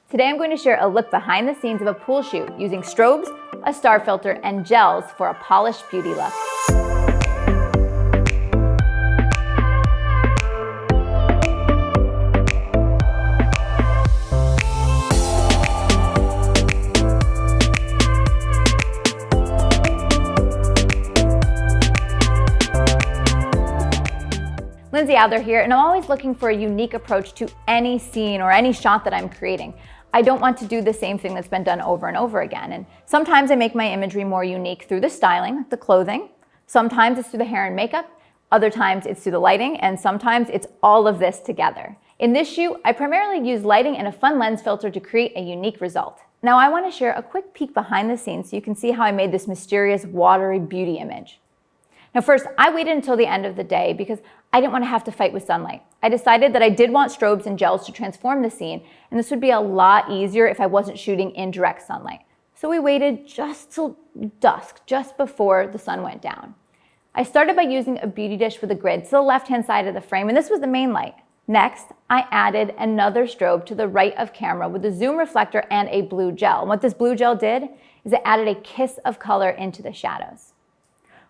Today I'm going to share a look behind the scenes of a pool shoot using strobes, a star filter, and gels for a polished beauty look. Lindsay Adler here, and I'm always looking for a unique approach to any scene or any shot that I'm creating. I don't want to do the same thing that's been done over and over again. And sometimes I make my imagery more unique through the styling, the clothing. Sometimes it's through the hair and makeup. Other times it's through the lighting, and sometimes it's all of this together. In this shoot, I primarily use lighting and a fun lens filter to create a unique result. Now I want to share a quick peek behind the scenes so you can see how I made this mysterious watery beauty image. Now first, I waited until the end of the day because I didn't want to have to fight with sunlight. I decided that I did want strobes and gels to transform the scene, and this would be a lot easier if I wasn't shooting in direct sunlight. So we waited just till dusk, just before the sun went down. I started by using a beauty dish with a grid to the left-hand side of the frame, and this was the main light. Next, I added another strobe to the right of camera with a zoom reflector and a blue gel. And what this blue gel did is it added a kiss of color into the shadows.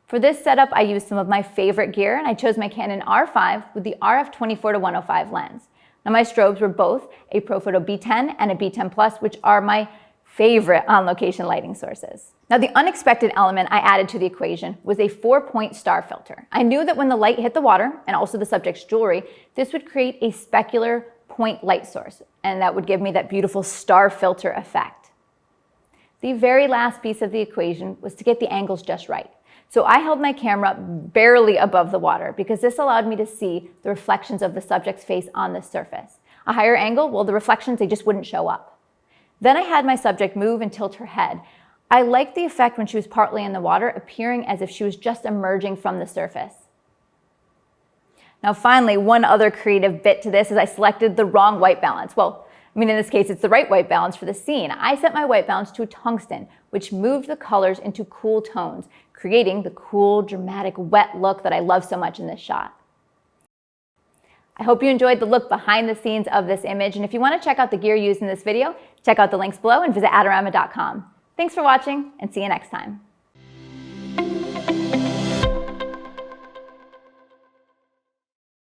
For this setup, I used some of my favorite gear, and I chose my Canon R5 with the RF 24-105 lens. Now my strobes were both a Profoto B10 and a B10 Plus, which are my favorite on-location lighting sources. Now the unexpected element I added to the equation was a 4-point star filter. I knew that when the light hit the water, and also the subject's jewelry, this would create a specular point light source, and that would give me that beautiful star filter effect. The very last piece of the equation was to get the angles just right. So I held my camera barely above the water because this allowed me to see the reflections of the subject's face on the surface. A higher angle, well, the reflections, they just wouldn't show up. Then I had my subject move and tilt her head. I liked the effect when she was partly in the water, appearing as if she was just emerging from the surface. Now finally, one other creative bit to this is I selected the wrong white balance. Well, in this case, it's the right white balance for the scene. I set my white balance to tungsten, which moved the colors into cool tones, creating the cool, dramatic, wet look that I love so much in this shot. I hope you enjoyed the look behind the scenes of this image, and if you want to check out the gear used in this video, check out the links below and visit adorama.com. Thanks for watching, and see you next time.